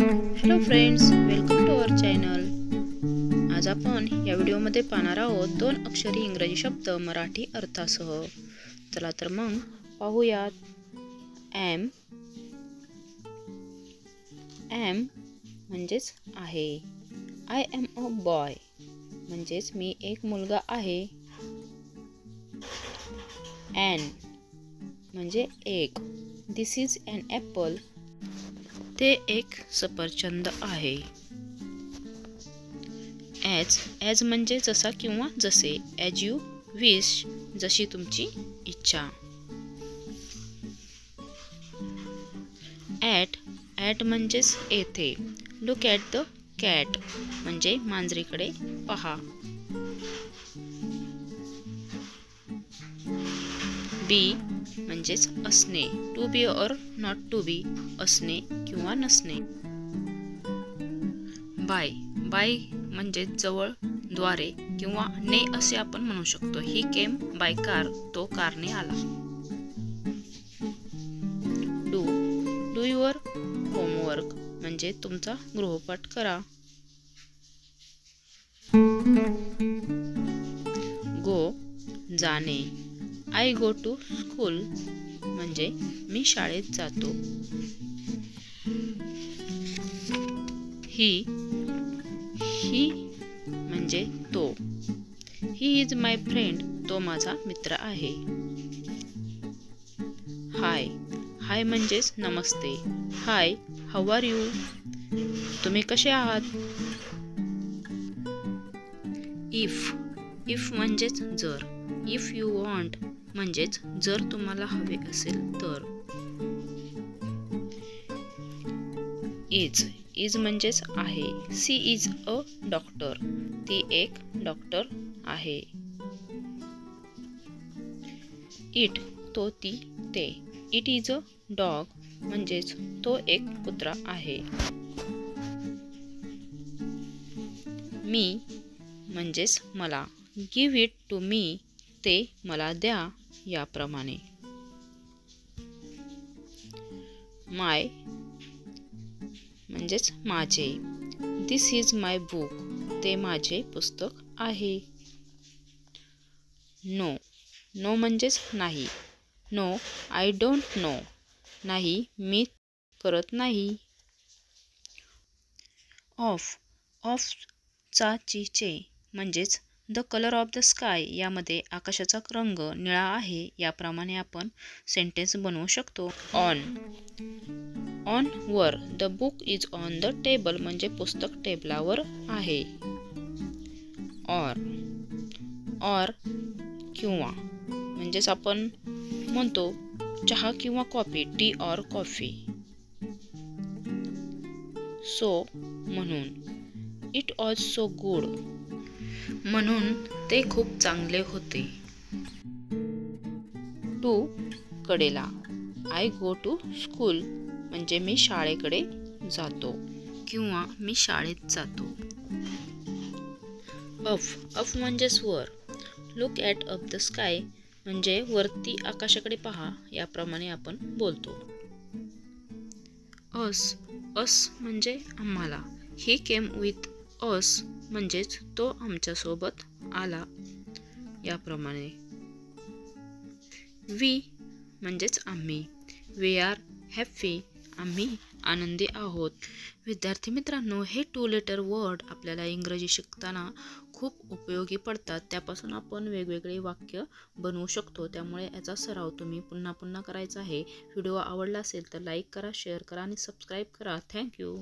Hello friends, welcome to our channel. आज आपण या व्हिडिओमध्ये पाहणार आहोत 2 अक्षरी इंग्रजी शब्द मराठी अर्थासह। चला तर मग पाहूयात। एम म्हणजेच आहे। आय एम अ बॉय म्हणजेच मी एक मुलगा आहे। एन म्हणजे एक। दिस इज एन ॲपल, ते एक सफरचंद आहे। ॲज म्हणजे जसा किंवा जसे। ॲज यू विश, जशी तुमची इच्छा। ॲट म्हणजेच येथे। लुक ॲट द कॅट म्हणजे मांजरीकडे पहा। बी म्हणजेच असणे। टू बी और नॉट टू बी, असणे किंवा नसणे। बाय म्हणजे जवळ, द्वारे किंवा ने असे आपण म्हणू शकतो। ही केम बाय कार, तो कारने आला। डू युअर होमवर्क म्हणजे तुमचा गृहपाठ करा। गो जाणे। आय गो टू स्कूल म्हणजे मी शाळेत जातो। ही म्हणजे तो। ही इज माय फ्रेंड, तो माझा मित्र आहे। हाय म्हणजेच नमस्ते। हाय, हाऊ आर यू, तुम्ही कसे आहात। इफ म्हणजेच जर। इफ यू वॉन्ट म्हणजेच जर तुम्हाला हवे असेल तर। इज म्हणजेच आहे। सी इज अ डॉक्टर, ती एक डॉक्टर आहे। इट तो ती ते। इट इज अ डॉग म्हणजेच तो एक कुत्रा आहे। मी म्हणजेच मला। गिव्ह इट टू मी, ते मला द्या, याप्रमाणे। माय म्हणजेच माझे। दिस इज माय बुक, ते माझे पुस्तक आहे। नो म्हणजेच नाही। नो आय डोंट नो, नाही मी करत नाही। ऑफ चा चे म्हणजेच the colour of the sky, यामध्ये आकाशाचा रंग निळा आहे, याप्रमाणे आपण सेंटेन्स बनवू शकतो। ऑन वर। The book is on the table म्हणजे पुस्तक टेबलावर आहे। और किंवा म्हणजेच आपण म्हणतो चहा किंवा कॉफी, टी और कॉफी। सो म्हणून। इट वॉज सो गुड म्हणून ते खूप चांगले होते। टू कडेला। आय गो टू स्कूल म्हणजे मी शाळेकडे जातो किंवा मी शाळेत जातो। अफ म्हणजेच वर। Look at up the sky म्हणजे वरती आकाशाकडे पहा, याप्रमाणे आपण बोलतो। अस म्हणजे आम्हाला। ही केम विथ अस म्हणजेच तो आमच्या सोबत आला, याप्रमाणे। वी म्हणजेच आम्ही। वी आर हॅपी, आम्ही आनंदी आहोत। विद्यार्थी मित्रांनो, हे 2 लेटर वर्ड आपल्याला इंग्रजी शिकताना खूप उपयोगी पडतात। त्यापासून आपण वेगवेगळे वाक्य बनवू शकतो। त्यामुळे याचा सराव तुम्ही पुन्हा करायचा आहे। व्हिडिओ आवडला असेल तर लाईक करा, शेअर करा आणि सबस्क्राईब करा। थँक्यू।